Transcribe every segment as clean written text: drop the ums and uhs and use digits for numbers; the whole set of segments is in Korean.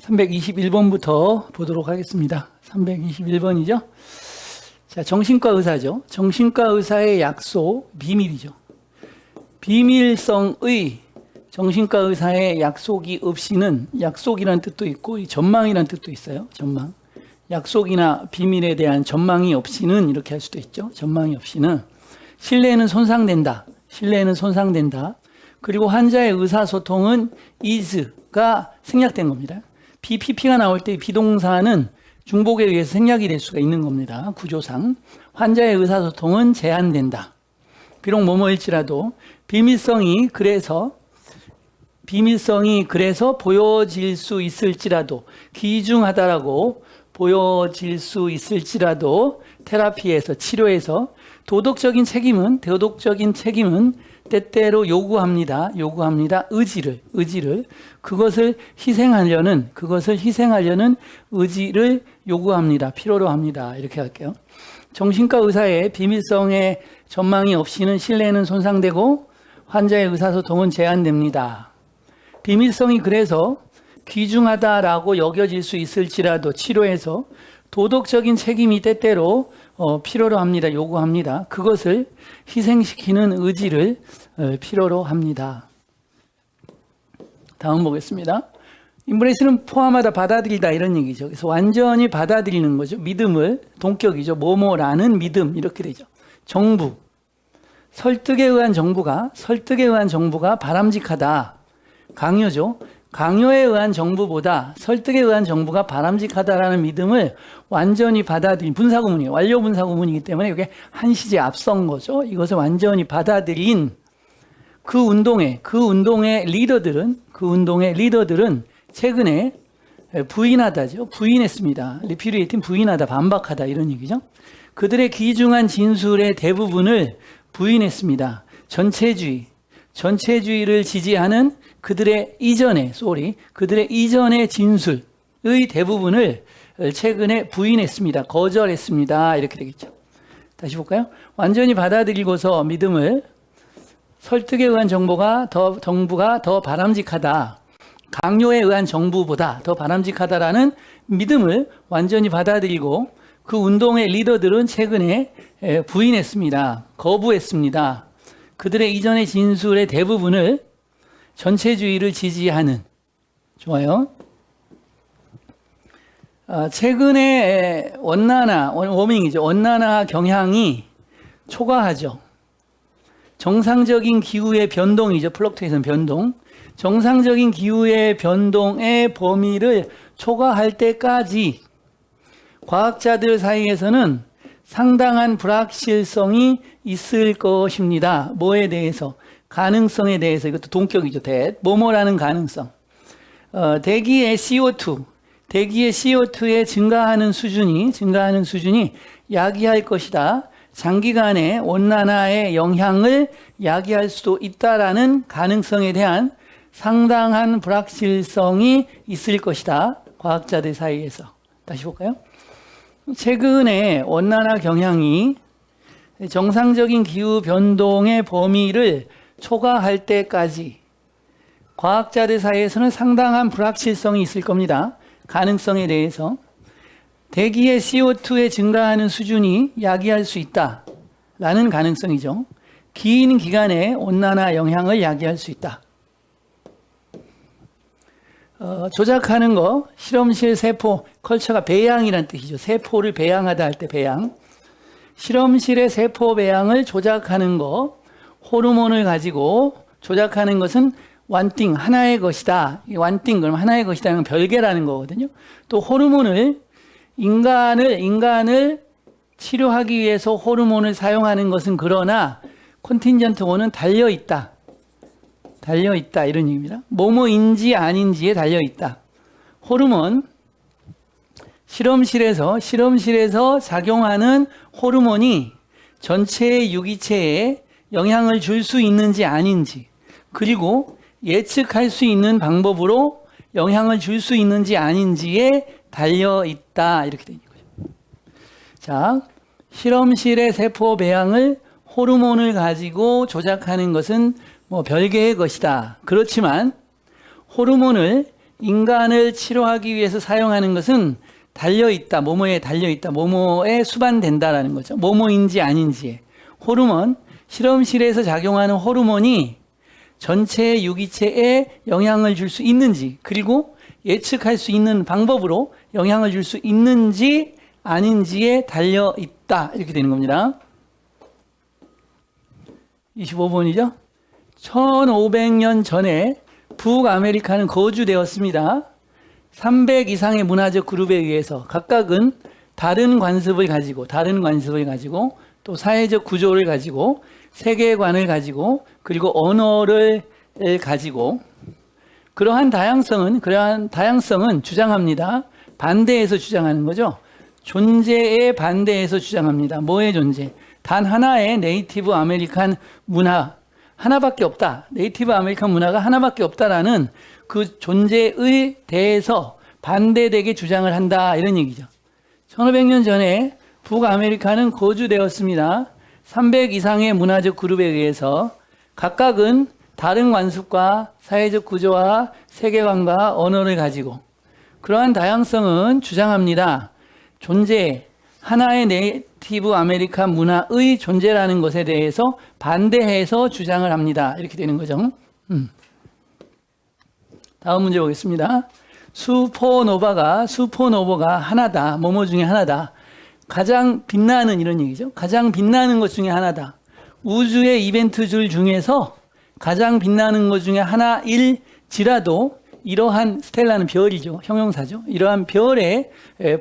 321번부터 보도록 하겠습니다. 321번이죠. 자, 정신과 의사죠. 정신과 의사의 약속, 비밀이죠. 비밀성의 정신과 의사의 약속이 없이는, 약속이란 뜻도 있고 이 전망이란 뜻도 있어요. 전망. 약속이나 비밀에 대한 전망이 없이는, 이렇게 할 수도 있죠. 전망이 없이는 신뢰는 손상된다. 신뢰는 손상된다. 그리고 환자의 의사소통은 is가 생략된 겁니다. BPP가 나올 때 비동사는 중복에 의해서 생략이 될 수가 있는 겁니다. 구조상. 환자의 의사소통은 제한된다. 비록 뭐뭐일지라도 비밀성이 그래서 보여질 수 있을지라도, 귀중하다라고 보여질 수 있을지라도 테라피에서, 치료에서 도덕적인 책임은 때때로 요구합니다. 의지를 그것을 희생하려는 의지를 요구합니다. 필요로 합니다. 이렇게 할게요. 정신과 의사의 비밀성의 전망이 없이는 신뢰는 손상되고 환자의 의사소통은 제한됩니다. 비밀성이 그래서 귀중하다라고 여겨질 수 있을지라도 치료에서 도덕적인 책임이 때때로 필요로 합니다. 요구합니다. 그것을 희생시키는 의지를 필요로 합니다. 다음 보겠습니다. 인브레이스는 포함하다, 받아들이다 이런 얘기죠. 그래서 완전히 받아들이는 거죠. 믿음을, 동격이죠. 뭐뭐라는 믿음 이렇게 되죠. 정부, 설득에 의한 정부가 바람직하다. 강요죠. 강요에 의한 정부보다 설득에 의한 정부가 바람직하다라는 믿음을 완전히 받아들인 분사구문이에요. 완료 분사구문이기 때문에 이게 한시제 앞선 거죠. 이것을 완전히 받아들인 그 운동의 리더들은 최근에 부인하다죠. 부인했습니다. 리퓨리에이팅, 부인하다, 반박하다 이런 얘기죠. 그들의 귀중한 진술의 대부분을 부인했습니다. 전체주의를 지지하는 그들의 이전의 진술의 대부분을 최근에 부인했습니다. 거절했습니다. 이렇게 되겠죠. 다시 볼까요? 완전히 받아들이고서 믿음을, 설득에 의한 정부가 더 바람직하다. 강요에 의한 정부보다 더 바람직하다라는 믿음을 완전히 받아들이고 그 운동의 리더들은 최근에 부인했습니다. 거부했습니다. 그들의 이전의 진술의 대부분을 전체주의를 지지하는. 좋아요. 최근에 원난화 경향이 초과하죠. 정상적인 기후의 변동이죠. 플럭투에이션 변동. 정상적인 기후의 변동의 범위를 초과할 때까지 과학자들 사이에서는 상당한 불확실성이 있을 것입니다. 뭐에 대해서? 가능성에 대해서. 이것도 동격이죠. 뭐뭐라는 가능성. 대기의 CO2의 증가하는 수준이 야기할 것이다. 장기간의 온난화의 영향을 야기할 수도 있다라는 가능성에 대한 상당한 불확실성이 있을 것이다. 과학자들 사이에서. 다시 볼까요? 최근에 온난화 경향이 정상적인 기후 변동의 범위를 초과할 때까지 과학자들 사이에서는 상당한 불확실성이 있을 겁니다. 가능성에 대해서. 대기의 CO2의 증가하는 수준이 야기할 수 있다라는 가능성이죠. 긴 기간의 온난화 영향을 야기할 수 있다. 조작하는 거, 실험실 세포, 컬처가 배양이란 뜻이죠. 세포를 배양하다 할 때 배양. 실험실의 세포 배양을 조작하는 거, 호르몬을 가지고 조작하는 것은 one 하나의 것이다. 그럼 하나의 것이다는 건 별개라는 거거든요. 또 호르몬을, 인간을 치료하기 위해서 호르몬을 사용하는 것은 그러나 컨틴전트고는 달려있다 이런 얘기입니다. 뭐뭐인지 아닌지에 달려있다. 호르몬, 실험실에서 작용하는 호르몬이 전체의 유기체에 영향을 줄 수 있는지 아닌지, 그리고 예측할 수 있는 방법으로 영향을 줄 수 있는지 아닌지에 달려있다. 이렇게 되는 거죠. 자, 실험실의 세포 배양을 호르몬을 가지고 조작하는 것은 뭐 별개의 것이다. 그렇지만 호르몬을 인간을 치료하기 위해서 사용하는 것은 달려있다, 뭐뭐에 달려있다, 뭐뭐에 수반된다라는 거죠. 뭐뭐인지 아닌지에. 호르몬, 실험실에서 작용하는 호르몬이 전체 유기체에 영향을 줄 수 있는지, 그리고 예측할 수 있는 방법으로 영향을 줄 수 있는지 아닌지에 달려있다, 이렇게 되는 겁니다. 25번이죠. 1500년 전에 북아메리카는 거주되었습니다. 300 이상의 문화적 그룹에 의해서 각각은 다른 관습을 가지고 또 사회적 구조를 가지고 세계관을 가지고 그리고 언어를 가지고 그러한 다양성은 주장합니다. 반대해서 주장하는 거죠. 존재에 반대해서 주장합니다. 뭐의 존재? 단 하나의 네이티브 아메리칸 문화 하나밖에 없다. 네이티브 아메리칸 문화가 하나밖에 없다라는 그 존재에 대해서 반대되게 주장을 한다, 이런 얘기죠. 1500년 전에 북아메리카는 거주되었습니다. 300 이상의 문화적 그룹에 의해서 각각은 다른 관습과 사회적 구조와 세계관과 언어를 가지고 그러한 다양성은 주장합니다. 존재, 하나의 네이티브 아메리칸 문화의 존재라는 것에 대해서 반대해서 주장을 합니다. 이렇게 되는 거죠. 다음 문제 보겠습니다. 슈퍼노바가 하나다. 뭐뭐 중에 하나다. 가장 빛나는, 이런 얘기죠. 가장 빛나는 것 중에 하나다. 우주의 이벤트 줄 중에서 가장 빛나는 것 중에 하나일지라도 이러한 스텔라는 별이죠. 형용사죠. 이러한 별의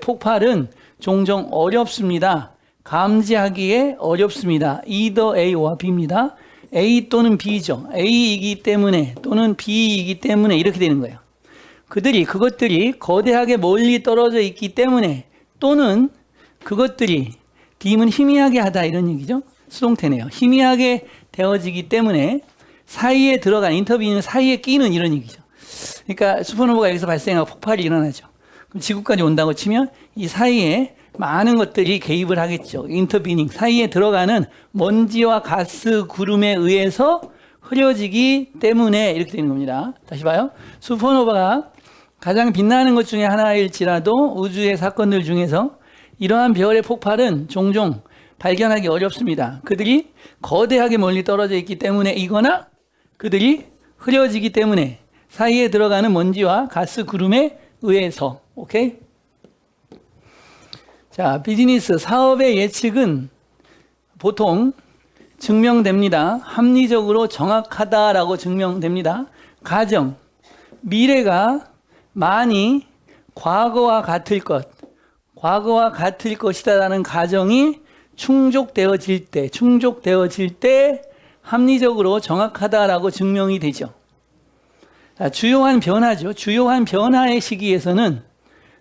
폭발은 종종 어렵습니다. 감지하기에 어렵습니다. either A와 B입니다. A 또는 B죠. A이기 때문에 또는 B이기 때문에 이렇게 되는 거예요. 그것들이 거대하게 멀리 떨어져 있기 때문에 또는 그것들이 D는 희미하게 하다, 이런 얘기죠. 수동태네요. 희미하게 되어지기 때문에 사이에 들어간 인터뷰는 사이에 끼는, 이런 얘기죠. 그러니까 슈퍼노바가 여기서 발생하고 폭발이 일어나죠. 그럼 지구까지 온다고 치면 이 사이에 많은 것들이 개입을 하겠죠. 인터비닝, 사이에 들어가는 먼지와 가스 구름에 의해서 흐려지기 때문에 이렇게 되는 겁니다. 다시 봐요. 슈퍼노바가 가장 빛나는 것 중에 하나일지라도 우주의 사건들 중에서 이러한 별의 폭발은 종종 발견하기 어렵습니다. 그들이 거대하게 멀리 떨어져 있기 때문에이거나 그들이 흐려지기 때문에 사이에 들어가는 먼지와 가스 구름에 의해서. 오케이? 자, 비즈니스 사업의 예측은 보통 증명됩니다. 합리적으로 정확하다라고 증명됩니다. 가정, 미래가 많이 과거와 같을 것이다라는 가정이 충족되어질 때 합리적으로 정확하다라고 증명이 되죠. 자, 주요한 변화죠. 주요한 변화의 시기에서는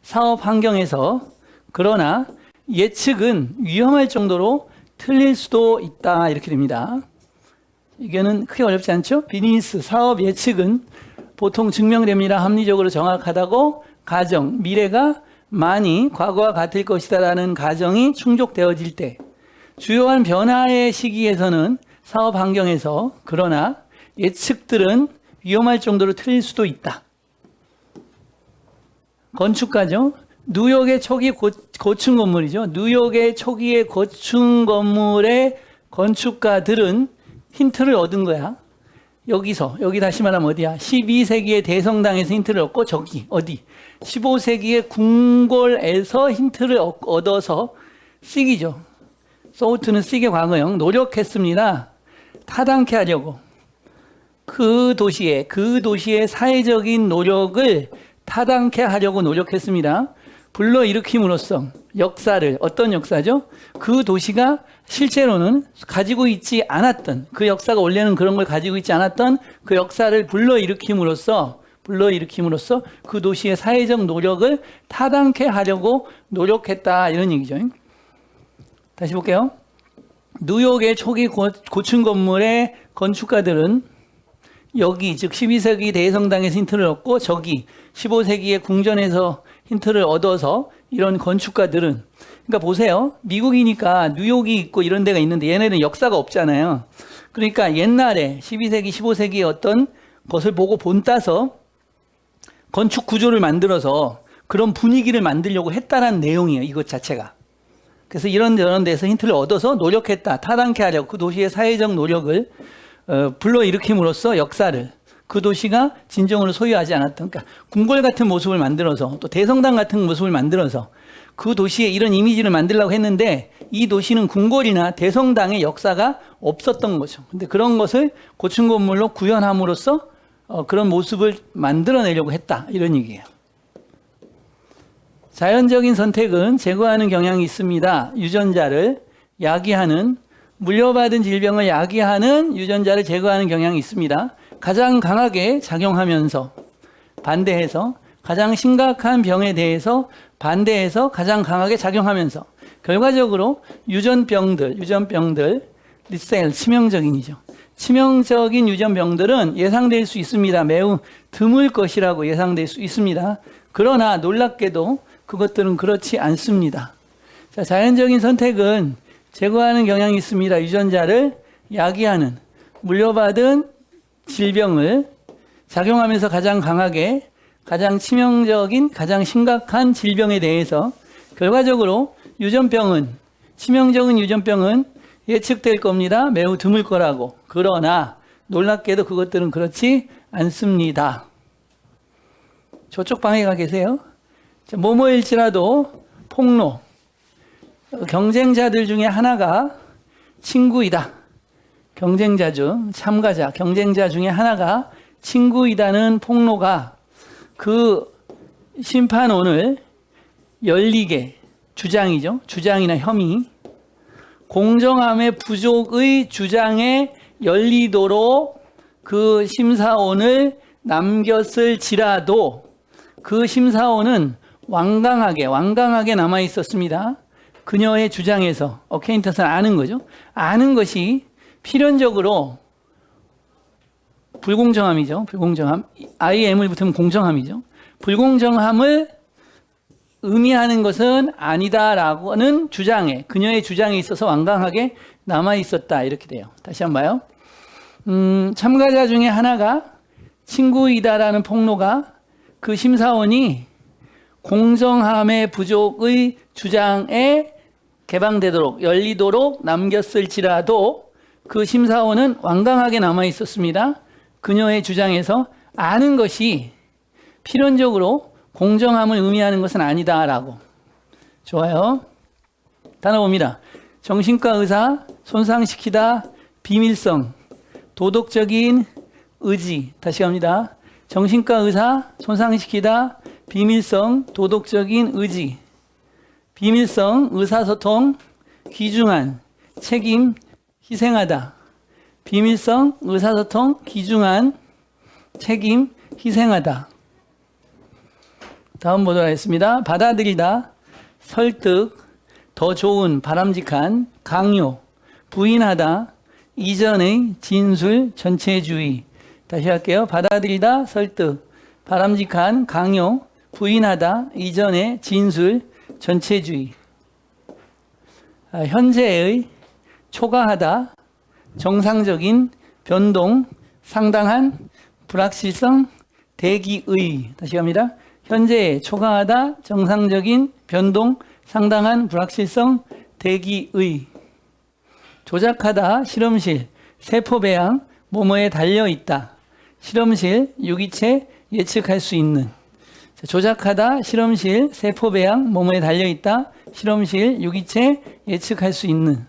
사업 환경에서 그러나 예측은 위험할 정도로 틀릴 수도 있다, 이렇게 됩니다. 이거는 크게 어렵지 않죠? 비즈니스 사업 예측은 보통 증명됩니다. 합리적으로 정확하다고 가정, 미래가 많이 과거와 같을 것이다라는 가정이 충족되어질 때 주요한 변화의 시기에서는 사업 환경에서 그러나 예측들은 위험할 정도로 틀릴 수도 있다. 건축가죠. 뉴욕의 초기 고층 건물이죠. 뉴욕의 초기의 고층 건물의 건축가들은 힌트를 얻은 거야. 여기 다시 말하면 어디야? 12세기의 대성당에서 힌트를 얻고 저기 어디? 15세기의 궁궐에서 힌트를 얻어서 씩이죠. 소우트는 씩의 과거형 노력했습니다. 타당케 하려고. 그 도시의 사회적인 노력을 타당케 하려고 노력했습니다. 불러일으킴으로써 역사를, 어떤 역사죠? 그 도시가 실제로는 가지고 있지 않았던, 그 역사가 원래는 그런 걸 가지고 있지 않았던 그 역사를 불러일으킴으로써 그 도시의 사회적 노력을 타당케 하려고 노력했다, 이런 얘기죠. 다시 볼게요. 뉴욕의 초기 고층 건물의 건축가들은 여기, 즉 12세기 대성당에서 힌트를 얻고 저기 15세기의 궁전에서 힌트를 얻어서 이런 건축가들은, 그러니까 보세요. 미국이니까 뉴욕이 있고 이런 데가 있는데 얘네는 역사가 없잖아요. 그러니까 옛날에 12세기, 15세기의 어떤 것을 보고 본따서 건축 구조를 만들어서 그런 분위기를 만들려고 했다라는 내용이에요. 이것 자체가. 그래서 이런 데서 힌트를 얻어서 노력했다. 타당케 하려고 그 도시의 사회적 노력을 불러일으킴으로써 역사를 그 도시가 진정으로 소유하지 않았던, 그러니까 궁궐 같은 모습을 만들어서 또 대성당 같은 모습을 만들어서 그 도시에 이런 이미지를 만들려고 했는데 이 도시는 궁궐이나 대성당의 역사가 없었던 거죠. 근데 그런 것을 고층 건물로 구현함으로써 그런 모습을 만들어내려고 했다. 이런 얘기예요. 자연적인 선택은 제거하는 경향이 있습니다. 유전자를 야기하는, 물려받은 질병을 야기하는 유전자를 제거하는 경향이 있습니다. 가장 강하게 작용하면서 반대해서 가장 심각한 병에 대해서 반대해서 가장 강하게 작용하면서 결과적으로 유전병들, 리셀, 치명적인이죠. 치명적인 유전병들은 예상될 수 있습니다. 매우 드물 것이라고 예상될 수 있습니다. 그러나 놀랍게도 그것들은 그렇지 않습니다. 자, 자연적인 선택은 제거하는 경향이 있습니다. 유전자를 야기하는, 물려받은 질병을 작용하면서 가장 강하게, 가장 치명적인, 가장 심각한 질병에 대해서 결과적으로 유전병은, 치명적인 유전병은 예측될 겁니다. 매우 드물 거라고. 그러나 놀랍게도 그것들은 그렇지 않습니다. 저쪽 방에 가 계세요. 뭐뭐일지라도 폭로, 경쟁자들 중에 하나가 친구이다. 경쟁자 중에 하나가 친구이다는 폭로가 그 심판원을 열리게, 주장이죠. 주장이나 혐의, 공정함의 부족의 주장에 열리도록 그 심사원을 남겼을지라도 그 심사원은 완강하게 남아 있었습니다. 그녀의 주장에서 어케인터스는 아는 거죠. 아는 것이 필연적으로 불공정함이죠. 불공정함. IM을 붙으면 공정함이죠. 불공정함을 의미하는 것은 아니다라고는 주장에, 그녀의 주장에 있어서 완강하게 남아 있었다. 이렇게 돼요. 다시 한번 봐요. 참가자 중에 하나가 친구이다라는 폭로가 그 심사원이 공정함의 부족의 주장에 개방되도록, 열리도록 남겼을지라도 그 심사원은 완강하게 남아 있었습니다. 그녀의 주장에서 아는 것이 필연적으로 공정함을 의미하는 것은 아니다라고. 좋아요. 단어 봅니다. 정신과 의사, 손상시키다, 비밀성, 도덕적인 의지. 다시 갑니다. 정신과 의사, 손상시키다, 비밀성, 도덕적인 의지. 비밀성, 의사소통, 귀중한, 책임, 희생하다. 비밀성, 의사소통, 귀중한, 책임, 희생하다. 다음 보도록 하겠습니다. 받아들이다, 설득, 더 좋은, 바람직한, 강요, 부인하다, 이전의 진술, 전체주의. 다시 할게요. 받아들이다, 설득, 바람직한, 강요, 부인하다, 이전의 진술, 전체주의. 현재의, 초과하다, 정상적인, 변동, 상당한, 불확실성, 대기의. 다시 갑니다. 현재의, 초과하다, 정상적인, 변동, 상당한, 불확실성, 대기의. 조작하다, 실험실, 세포 배양, 뭐뭐에 달려있다. 실험실, 유기체, 예측할 수 있는. 조작하다, 실험실, 세포 배양, 뭐뭐에 달려있다. 실험실, 유기체, 예측할 수 있는.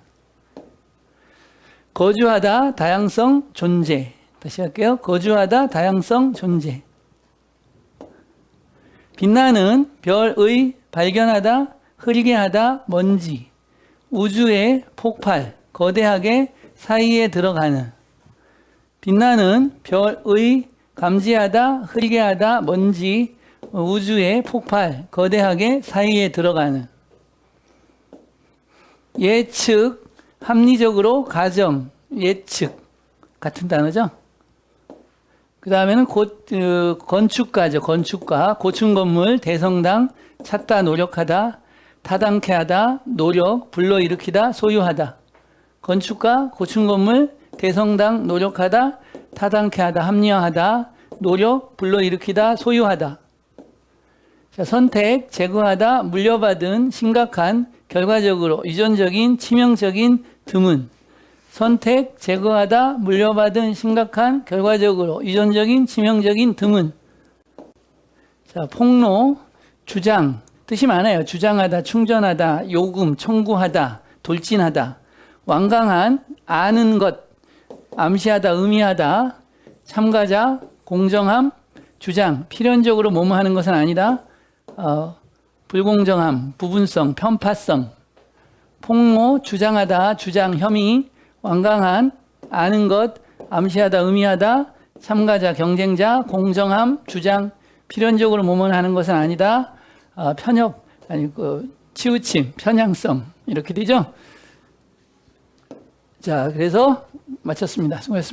거주하다, 다양성, 존재. 다시 할게요. 거주하다, 다양성, 존재. 빛나는, 별의, 발견하다, 흐리게 하다, 먼지. 우주의 폭발, 거대하게 사이에 들어가는. 빛나는, 별의, 감지하다, 흐리게 하다, 먼지. 우주의 폭발, 거대하게 사이에 들어가는. 예측, 합리적으로 가정, 예측 같은 단어죠. 그 다음에는 건축가죠. 건축가, 고층건물, 대성당, 찾다, 노력하다, 타당케 하다, 노력, 불러일으키다, 소유하다. 건축가, 고층건물, 대성당, 노력하다, 타당케 하다, 합리화하다, 노력, 불러일으키다, 소유하다. 자, 선택, 제거하다, 물려받은, 심각한, 결과적으로 유전적인, 치명적인 드문. 선택, 제거하다, 물려받은, 심각한, 결과적으로 유전적인, 치명적인 드문. 자, 폭로, 주장, 뜻이 많아요. 주장하다, 충전하다, 요금, 청구하다, 돌진하다. 완강한, 아는 것, 암시하다, 의미하다. 참가자, 공정함, 주장, 필연적으로 뭐뭐 하는 것은 아니다. 불공정함, 부분성, 편파성. 폭로, 주장하다, 주장, 혐의, 완강한, 아는 것, 암시하다, 의미하다. 참가자, 경쟁자, 공정함, 주장, 필연적으로 뭐뭐 하는 것은 아니다. 편협, 아니, 치우침, 편향성. 이렇게 되죠? 자, 그래서 마쳤습니다. 수고했습니다.